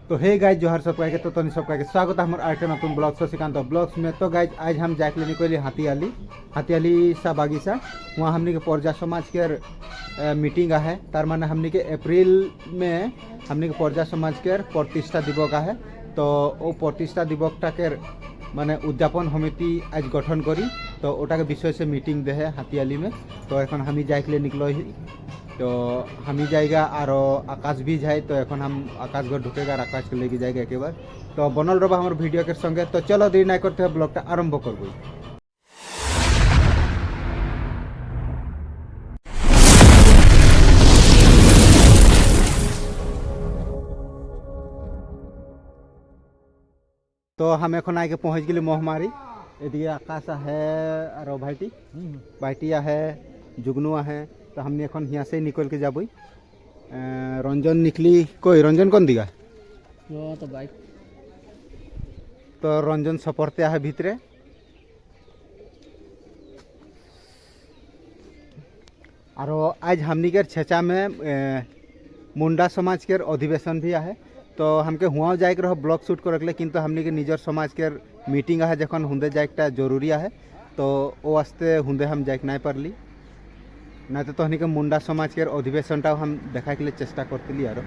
तो hey guys जोहार सबका के तो सबका के स्वागत है हमारे आर्ट नतून ब्लॉग शशिकांत ब्लॉग्स में। तो गाइज आज हम जाके निकली हाथियाली सा बागीचा। वहाँ हमने के पर्जा समाज के मीटिंग है। तार माने हमने के अप्रैल में हमने के पर्जा समाज के प्रतिष्ठा दिवस है। तो वो प्रतिष्ठा दिवसटा के माने उद्यापन समिति आज गठन करी तो ओटा के विषय से मीटिंग दे है हाथियाली में। तो एखन हम जाके निकलो ही तो हम ही जाएगा और आकाश भी जाए। तो एखन हम आकाश घर ढुकेगा और आकाश को लेके जाएगा एक बार। तो बनल रहा हमारे वीडियो के संगे। तो चलो देरी ना करते हैं ब्लॉगटा आरंभ करब। तो हम एखन आके पहुँच गए मोहमारी। एदिके आकाश है और भाईटिया है जुगनुआ है। तो हमने एखन यहाँ से निकल के जाबई। रंजन निकली कोई रंजन कौन दिगा तो बाइक तो रंजन सपरते है भीतरे। और आज हमनी के छेचा में मुंडा समाज के अधिवेशन भी है। तो हमके हुआ जाए रहो ब्लॉग शूट कर किंतु हमनी के निजर समाज के मीटिंग है जखन हुंदे जाए जरूरी है। तो वो वास्ते हुंदे हम जाए नहीं पारली ना तो हनी के मुंडा समाज के अधिवेशनटा हम देखा के लिए चेष्टा करती यार।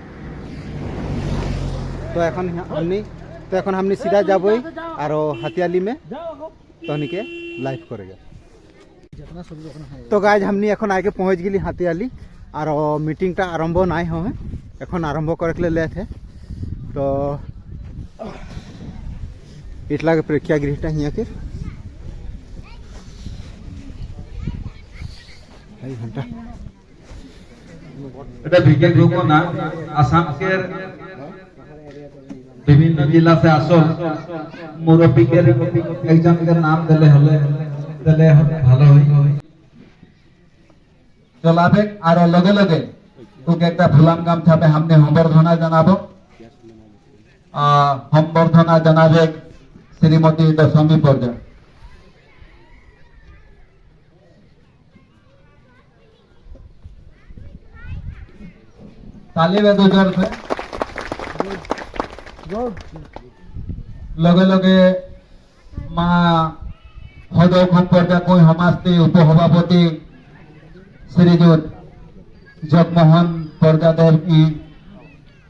तो एखन हमने सीधा जाबई और हाथियाली में तो हनी के लाइव करेगा। तो गाइज हमने एखन आके पहुँच गई हाथियाली और मीटिंगटा आरम्भ नाई हो एखन आरम्भ करे के लिए थे। तो इतला के प्रेक्षागृहटा हिया के आसाम के विभिन्न जिला से आसल मुरब्बी के एकजन के नाम दिले ভালো হয় চলাবে আর লগে লগে তোকে একটা ফুলাম গাম থাপে हमने সম্বর্ধনা জানাবো। সম্বর্ধনা জানাবে শ্রীমতী দশমী পর্যা। ताली में दो जोर से लगे लगे माँ हदौ पर्जा कोई हमास्ते उपसभापति श्रीजुत जगमोहन पर्जादेव की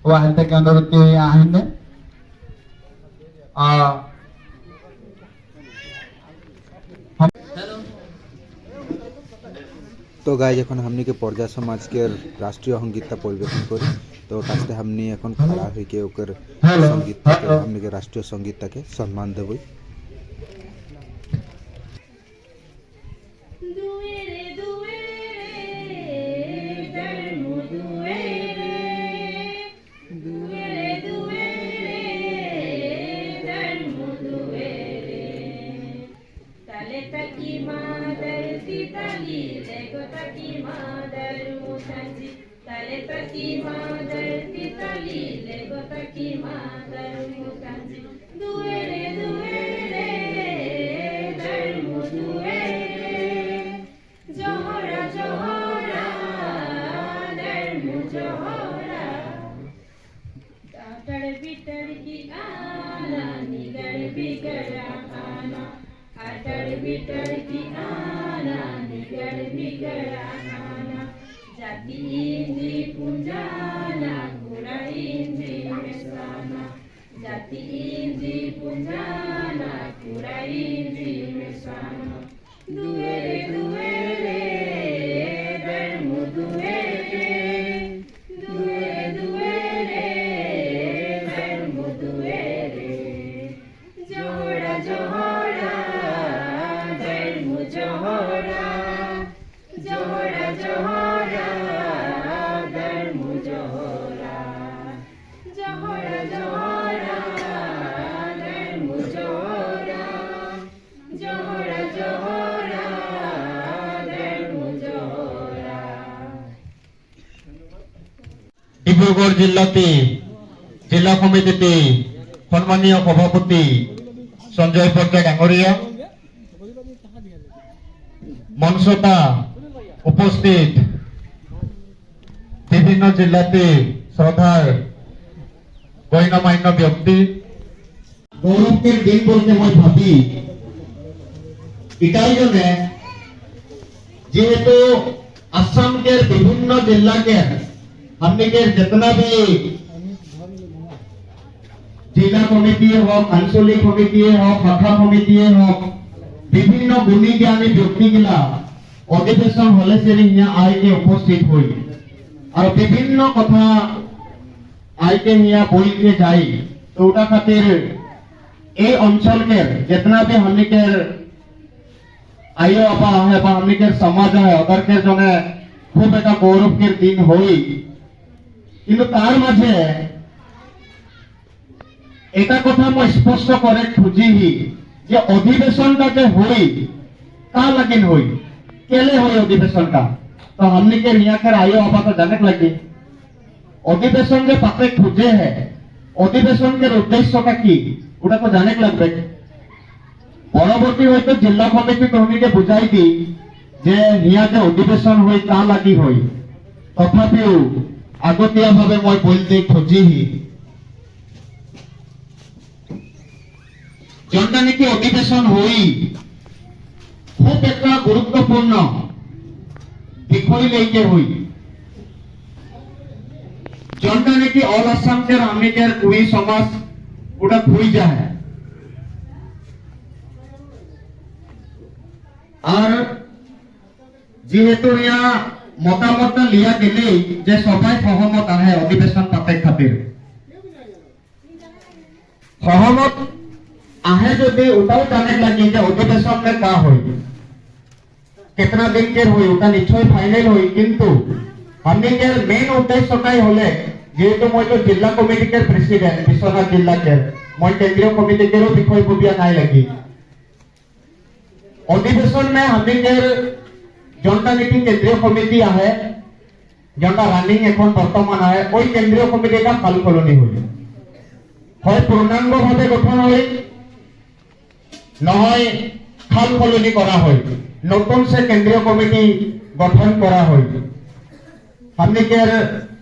वाहते के अनुरोध के आहिने तो गाइज एखन हमनी के पर्जा समाज के राष्ट्रीय संगीत परिवेशन करी। तो तास्ते हमनी एखन खड़ा होई के ओकर संगीत हमनी के राष्ट्रीय संगीत के सम्मान देबई। ডিব্ৰুগড় জিলাতে জিলা সমিতিতে সম্মানীয় সভাপতি সঞ্জয় পট্টনায়ক ডাঙৰীয়া মঞ্চতা উপস্থিত বিভিন্ন জিলাতে শ্রদ্ধার গণ্যমান্য ব্যক্তি গৌরবের দিন বলতে মই ভাবি এটাই জন্য যেহেতু आसाम के विभिन्न जिला के हमने के जितना भी जिला कमिटी हो आंचलिक कमिटी हो शाखा कमिटी हो विभिन्न गुणी ज्ञानी व्यक्ति गिला अधिवेशन हले से आई के उपस्थित हुई और विभिन्न कथा आई के बोल के जाई तो उटा खातिर ए अंचल के जितना भी हमने के आयो आपा है बा हमने के समाज है अगर के जने खूब एक गौरव के दिन होई কিন্তু তার মাঝে এটা কথা মই স্পষ্ট করে খুঁজিহি যে অধিবেশনটা যে হই কা লাগিন হই কেলে হই অধিবেশনটা তো हमने के यहाँ कर आयो आपा तो जाने लगे अधिवेशन যে পাতে খুঁজে है अधिवेशन के उद्देश्य का की ওটা তো জানে লাগবে পরবর্তী হয়তো जिला कमिटी কমিটিকে বুঝাই দি যে হিয়া যে অধিবেশন হই তা লাগি হই তথাপিও আগতীয়া ভাবে মই বলতে খুঁজিহি যোনটা নাকি অধিবেশন হই খুব একটা গুরুত্বপূর্ণ বিষয় লেকে হই যোনটা নাকি অল আসাম के हमने के कोई समाज ওটা খুই যায় और যেহেতু ইয়া মতামত লিয়া গেলে যে সবাই সহমত আহে অধিবেশন পাতে খাतिर সহমত আহে যদি ওটাও জানে লাগে যে অধিবেশন में का होई कितना दिन के होई ওটা নিশ্চয় ফাইনাল होई কিন্তু हमने के मेन उद्देश्यটাই হলে যেহেতু মই তো जिला कमिटी के प्रेसिडेंट বিশ্বনাথ जिला के মই केंद्रीय कमिटी के বিষয় বুঝিয়া নাই লাগি अधिवेशन में हमने के जनता नीति केंद्रीय कमिटी है जनता रनिंग এখন বর্তমান है ওই কেন্দ্রীয় কমিটিটা খাল কলনি হই হয় পূর্ণাঙ্গ ভাবে গঠন হই নহয় খাল কলনি করা হয় নতুন से केंद्रीय कमिटी गठन करा হয় हमने के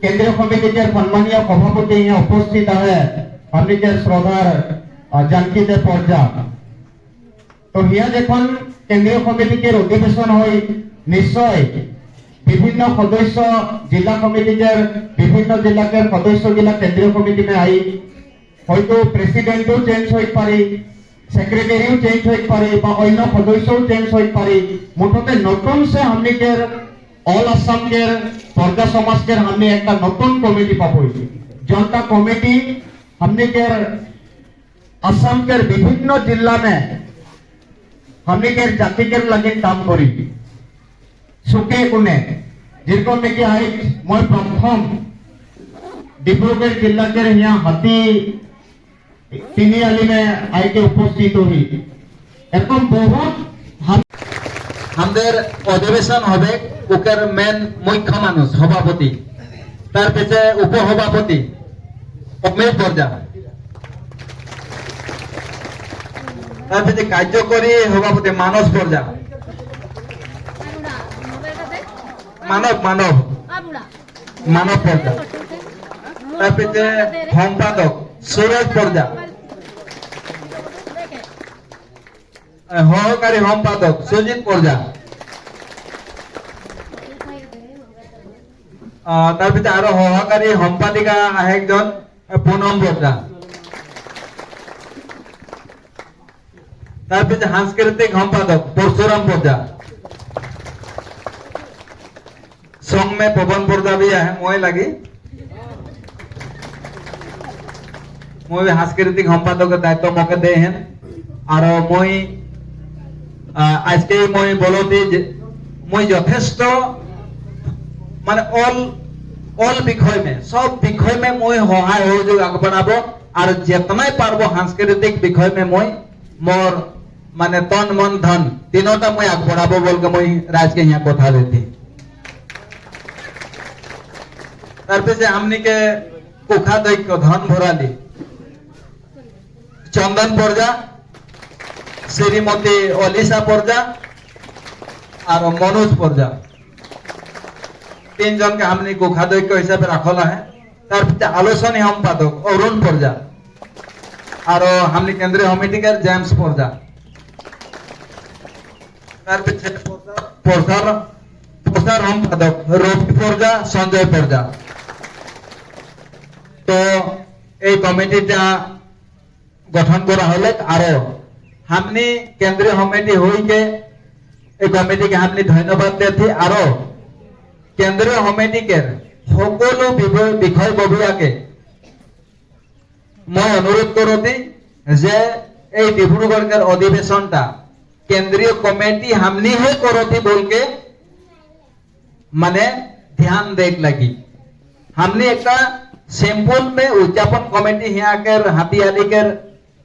केंद्रीय कमिटी के सम्मानीय सभापति यहाँ उपस्थित है हमने के श्रद्धार जानकी देव पर्जा तो हिया जखन केंद्रीय कमिटी के अधिवेशन होई निश्चय विभिन्न सदस्य जिला कमिटी के विभिन्न जिला के सदस्य जिला केंद्रीय कमिटी में आई হয়তো প্রেসিডেন্টও চেঞ্জ হই পারে সেক্রেটারিও চেঞ্জ হই পারে বা অন্য সদস্যও চেঞ্জ হই পারে মুঠতে নতুন से हमने के ऑल आसाम के प्रजा समाज के हमने एक नতুন कमिटी पाबो जनता कमिटी हमने के आसाम के विभिन्न जिला में हमने के जाति के लगे काम करी सुखे गुने जिनको में कि आई मैं प्रथम डिब्रूगढ़ जिला के यहाँ हाथी तिनियाली में आई के उपस्थित हुई एरकम बहुत আমাদের অধিবেশন হবে ওকের মেন মুখ্য মানুষ সভাপতি তার পিছে উপসভাপতি অমেশ বর্জা তার পিছে কার্যকরী সভাপতি মানস বর্জা মানব মানব মানব বর্জা তার পিছে সম্পাদক সুরজ বর্জা সহকারী সম্পাদক সুজিত বর্জা তার পিছে আরো সহকারী সম্পাদিকা আহে একজন পুনম বর্জা তার পিছে সাংস্কৃতিক সম্পাদক परशुराम बर्जा सॉन्ग में पवन बर्जा भी है মই लगी মই সাংস্কৃতিক সম্পাদকের দায়িত্ব মকে দে হেন আর মই আজকে মই বলতে মই যথেষ্ট মানে অল বিষয় में सब বিষয় में মই সহায় সহযোগ আগবঢ়াব আর যেতনাই পারব সাংস্কৃতিক বিষয় में মই मोर माने तन मन धन तीनोटा मैं আগবঢ়াব बोल के मैं राज के यहाँ कथा देती तार पिछे हमनी के कोषाध्यक्ष धन भराली चंदन बर्जा श्रीमती अलिशा बर्जा और मनोज बर्जा तीन जन के हमनी कोषाध्यक्ष हिसाब से रखला है তারপরে আলোচনী সম্পাদক অরুণ পর্জা আর হামনি কেন্দ্রীয় কমিটির জেমস পর্জা তারপরে প্রচার সম্পাদক রবি পর্জা সঞ্জয় পর্জা। তো এই কমিটিটা গঠন করা হলে আরো হামনি কেন্দ্রীয় কমিটি হইকে এই কমিটিকে হামনি ধন্যবাদ দিয়েছি আরো কেন্দ্রীয় কমিটিকে সকল বিষয়ববীয়াকে মই অনুরোধ করতি যে এই ডিব্রুগড়ের অধিবেশনটা কেন্দ্রীয় কমিটি हमनी ही करती बोल के माने ध्यान देख लगी। हमने एक सिंपल में उद्यापन कमिटी यहाँ के हाथीआली के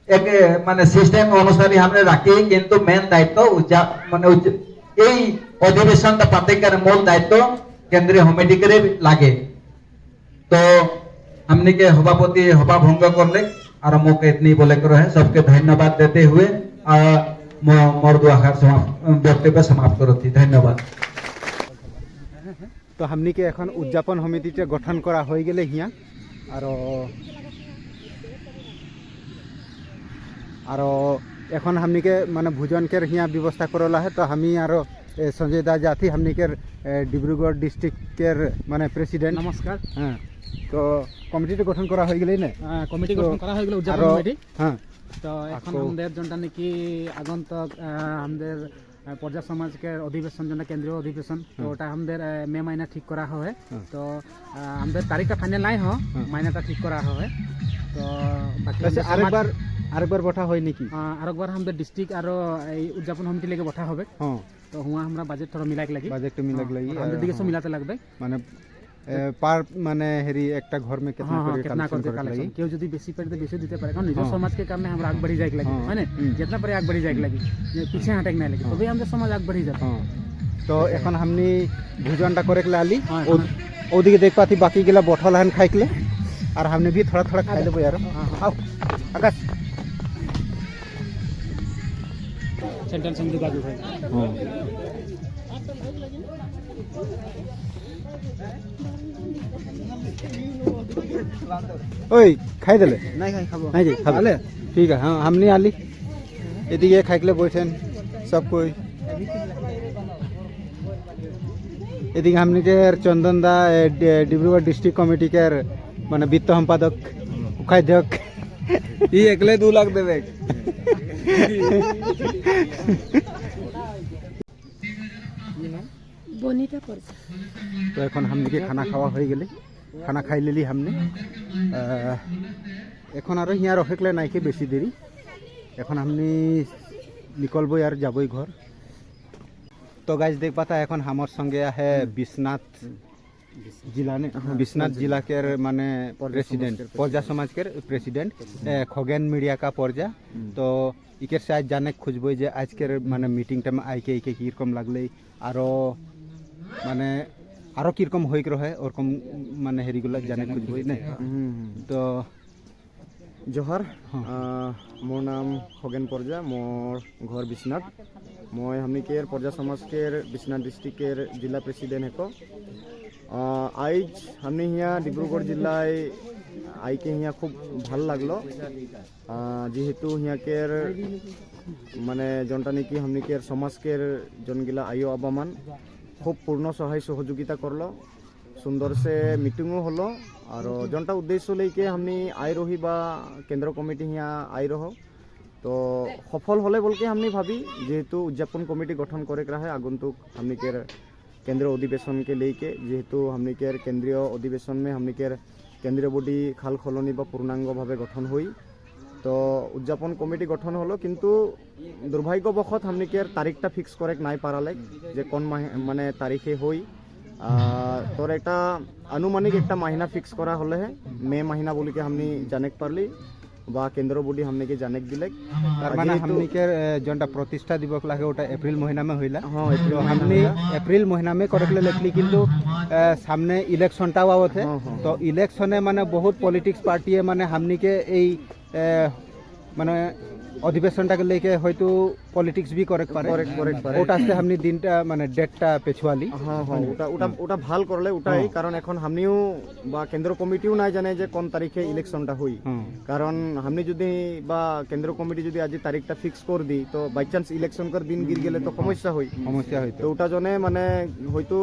एक माने सिस्टम अनुसार हमने रखी किंतु मेन दायित्व माने এই অধিবেশনটা পাতিকার মূল দায়িত্ব কেন্দ্রীয় কমিটি করে লাগে। तो हमने के सभापति सभा भंग करले और मौके इतनी बोले कर है सबके धन्यवाद देते हुए मोर दो आखिर वक्तव्य समाप्त करती। धन्यवाद। তো हमनी के এখন উদযাপন সমিতিটা গঠন করা হয়ে গেলে হিয়া আর এখন हमनी के মানে ভোজন के हिया व्यवस्था करला है। तो हमी और संजय दा जाती हमनी के डिब्रूगढ़ डिस्ट्रिक्ट के মানে প্রেসিডেন্ট। नमस्कार। हाँ তো কমিটিটা গঠন করা হয়ে গেলে না কমিটি গঠন করা হয়ে গেল উদযাপন কমিটি। হ্যাঁ তো এখন আমাদের জনটা নাকি আগন্তক আমাদের পর্যা সমাজ के অধিবেশন জন্য কেন্দ্রীয় অধিবেশন তো ওটা আমাদের মে মাইনা ঠিক করা হয়। তো আমাদের তারিখটা ফাইনাল নাই হয় মাইনাটা ঠিক করা হয়। তো বাকি আরেকবার বঠা হয় নাকি আরেকবার আমাদের ডিস্ট্রিক্ট আর এই উদযাপন সমিতি লেগে বঠা হবে। হ্যাঁ তো হুয়া আমরা বাজেট থোড়া মিলাক লাগি আমাদের দিকে সব মিলাতে লাগবে মানে পার মানে হেরি একটা ঘর মে কিतना করে কালেকশন কেউ যদি বেশি করে বেশি দিতে পারে কারণ নিজের সমাজ के কারণে আমরা আগ बढ़ी जाए लगी है ना जितना पारे आग बढ़ी जाए लगी पीछे हटक ना लगी तभी আমাদের সমাজ আগ बढ़ी जाता। তো এখন हमनी भोजनটা করে লালি ওদিকে দেখ পাতি বাকি গেলা বঠল হান খাইকলে আর हमने भी थोड़ा थोड़ा खाई लेबो यार। आओ आकाश सेंट्रल संधि बाजू है। ওই খাই দিলে নাই খাই খাবো নাই যে খাবে ঠিক আছে। হ্যাঁ हमनी आली এদিকে খাইকলে বসেন সব কই এদিকে हमनी के चंदन दा डिब्रूगढ़ डिस्ट्रिक्ट कमिटी के মানে বিত্ত সম্পাদক উপাধ্যক্ষ ই একলে 2 লাখ দেবে। বনিতা পড়ছে। তো এখন हमनी के खाना खावा হয়ে গেলে खाना খাই लेली हमने এখন আর হিয়া রখেকলে নাইকে বেশি দেরি এখন हमनी निकलबो यार जाबो घर। तो गाइस देख पाता এখন আমার সঙ্গে है বিশ্বনাথ जिला ने विश्वनाथ जिला के माने प्रेसिडेंट पर्जा समाज के प्रेसिडेंट खगेन मीडिया का पर्जा। तो इके शायद जाने खुजबो जे आज के माने मीटिंग टाइम आइके इके किरकम लागले आरो माने आरो किरकम होइक रहे और कम माने हेरिगुला जाने खुजबो ने। तो जोहार मोर नाम खगेन पर्जा मोर घर विश्वनाथ मैं हमनी के पर्जा समाज के विश्वनाथ डिस्ट्रिक्ट के जिला प्रेसिडेंट हेको। आज हमने यहाँ डिब्रूगढ़ जिलाय आई के यहाँ खूब ভাল লাগলো যেহেতু यहाँ के মানে জনটা নাকি हमनी के समाज के जनगिला आयो आबामान खूब पूर्ण सहाय सहयोगिता करलो सुंदर से मीटिंगो हलो और जनटा उद्देश्य लेके हमनी आई रही बा केंद्र कमिटी यहाँ आई रहो। तो सफल हले बोल के हमनी भाभी जेहेतु उद्यापन कमिटी गठन करे रहा है आगंतुक हमनी के केंद्रीय अधिवेशन के लेके जेहेतु हमनी के केंद्रीय अधिवेशन में हमनी के केंद्रीय बॉडी खाल खलनी बा पूर्णांग भावे गठन हुई। तो उद्यापन कमिटी गठन हलो किंतु दुर्भाग्यवशत हमनी के तारीखटा फिक्स करे नाई पाराले जे कोन माने तारीखे हुई তোর একটা আনুমানিক একটা মাহিনা ফিক্স করা হলে মে মাহিনা বলি के हमनी जाने पारली বা কেন্দ্র বডি हमने के जाने दिले তার মানে हमनी के जनटा प्रतिष्ठा दिवस लागे ওটা एप्रिल महीना में होइला। हां तो हमनी एप्रिल महीना में करकले लेखली किंतु सामने इलेक्शनटा आवत है। तो इलेक्शने माने बहुत पॉलिटिक्स पार्टी माने हमनी के এই মানে অধিবেশনটাকে लेके হয়তো পলিটিক্স भी করেক্ট পারে করেক্ট পারে ওটা আসতে हमनी দিনটা মানে ডেটটা পেছুয়ালি হ্যাঁ হ্যাঁ ওটা ভাল করলে ওটাই কারণ এখন হামনিও বা কেন্দ্র কমিটিও নাই জানে যে কোন তারিখে ইলেকশনটা হই কারণ হামনি যদি বা কেন্দ্র কমিটি যদি আজি তারিখটা ফিক্স করে দি তো বাই চান্স ইলেকশন কর দিন গির গেলে তো সমস্যা হই তো ওটা জন্য মানে হয়তো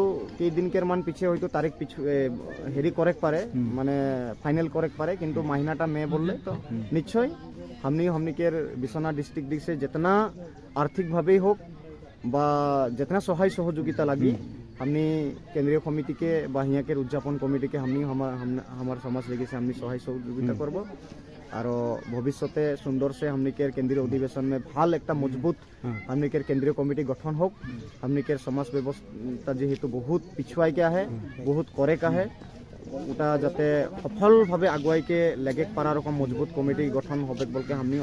এই দিনকের মান পিছে হয়তো তারিখ পিছু হেরি করেক্ট পারে মানে ফাইনাল করেক্ট পারে কিন্তু মহিনাটা মে বললে তো নিশ্চয় हमनिकेर बिश्वनाथ डिस्ट्रिक्ट दिख से जितना आर्थिक भावे होक बा जितना सहाय सहयोगिता लगी हमनी केंद्रीय कमिटी के बा हिया के उद्यापन कमिटी के हमनी हमार समाज लेगे से हमनी सहाय सहयोगिता करब और भविष्यते सुंदर से हमनिकेर केंद्रीय अधिवेशन में भाल एक मजबूत हमनिकेर केंद्रीय कमिटी गठन होक हमनिकेर समाज व्यवस्था जेहेतु बहुत पिछुआई गया है बहुत करे का है ওটা যাতে সফলভাবে আগুৱাই কে লেগে পারা রকম মজবুত কমিটি গঠন হবে বলকে আমি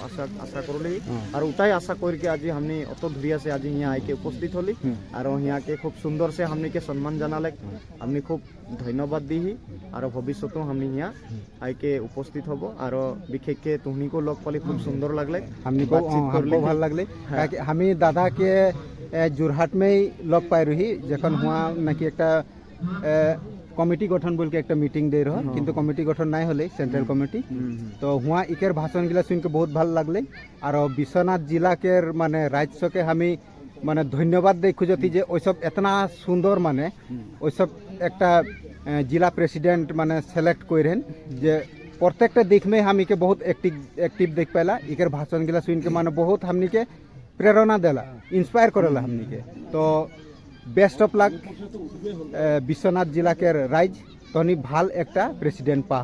আশা করলি আর ওটাই আশা করি কে আজি আমি অত ধুরিয়া সে আজি হিয়া আইকে উপস্থিত হলি আর হিয়া কে খুব সুন্দর সে हमनी के सम्मान জানালে আমি খুব ধন্যবাদ দিহি আর ভবিষ্যতেও আমি হিয়া আইকে উপস্থিত হব আর বিশেষকে তুহনিকো লগ পালি খুব সুন্দর লাগলে हमको ভাল লাগলে আমি দাদাকে যোরহাট में লগ পাই রহি যখন হুয়া নাকি একটা कमिटी गठन बोल के एक मीटिंग दे रहा किंतु कमिटी गठन नहीं होले सेंट्रल कमिटी तो हुआ इकर भाषण गिला सुन के बहुत भल लगले और विश्वनाथ जिला के माने राज्य के हमें माने धन्यवाद दे खुजती जे ओइ सब इतना सुंदर माने ओइ सब एक जिला प्रेसिडेंट माने सेलेक्ट करें जे प्रत्येकटा दिख में हम इके बहुत एक्टिव देख पाला इकर भाषण गिला सुन के माने बहुत हमनी के प्रेरणा देला इंस्पायर करेला हमनी के तो बेस्ट ऑफ लक विश्वनाथ जिला के राइज तहनी भाल एक प्रेसिडेंट पा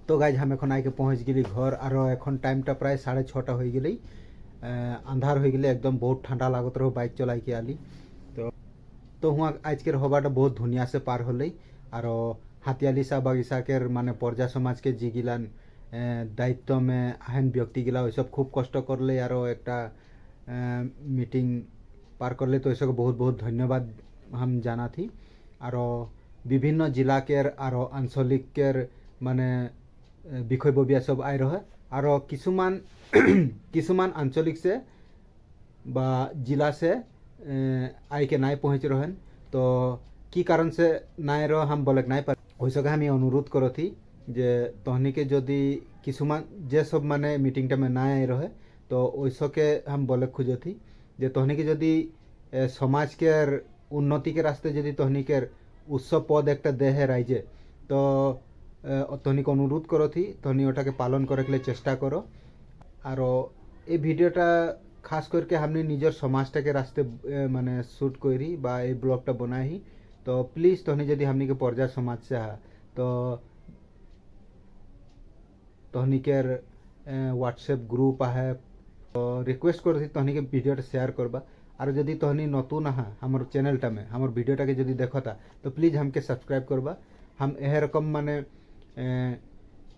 तो गाइज हम एखन आके पहुँच गली घर और एखन टाइमटा प्राय 6:30 हो गई आंधार हो गए एकदम बहुत ठंडा लागत रहो बाइक चलाई के आली तो हुआ आज के हवाटा बहुत धुनिया से पार होले और हाथियाली सा बागिसा के माने प्रजा समाज के जी गिलान दायित्व में आहन व्यक्ति गिला वही सब खूब कष्ट करले और एक मीटिंग पार करले तो इसको बहुत बहुत धन्यवाद हम जाना थी और विभिन्न जिला के और आंचलिक के माने বিষয়ববীয়া सब आई रहे और किसुमान आंचलिक से बा जिला से आई के नाई पहुँच रहें तो की कारण से नाई रह हम बोले नाई पर वैसे हम अनुरोध करो थी जे तहनी के जदि किसुमान जे सब माने मीटिंग में ना आई रहे तो वैसे के हम बोले खोजो थी जे तहनी के जदि समाज के उन्नति के रास्ते जदि तहनी के उत्सव पद एक दे है राइजे तो तहनी को अनुरोध करो थी तहनी ओटा के पालन करे के लिए चेष्टा करो और ये वीडियोटा खास करके हमने निजर समाजटा के रास्ते माने शूट करी बा ये ब्लॉगटा बनाई तो प्लीज तहनी जदि हमनी के प्रजा समाज से है तो तहनी के व्हाट्सएप ग्रुप है तो रिक्वेस्ट कर थी तहनी के वीडियोटा शेयर करबा और जदि तहनी नतून हाँ हमार चैनलटा में हमार वीडियोटा के जदि देखता तो प्लीज हमके सब्सक्राइब करबा हम यह रकम माने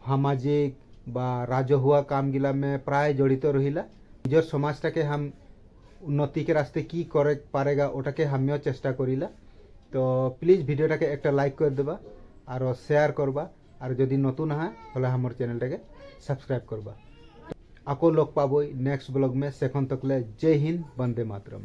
सामाजिक बा राजहुआ काम गिला में प्राय जड़ित रहिला निजर समाजटा के हम उन्नति के रास्ते की करे पारेगा ओटा के हमियो चेष्टा करिला तो प्लीज वीडियोटा के एक लाइक कर देबा और शेयर करबा और जदि नतून हाँ हले हमार चैनलटा के सब्सक्राइब करबा आको लोग पाबो नेक्स्ट ब्लॉग में सेखन तकले जय हिंद वंदे मातरम।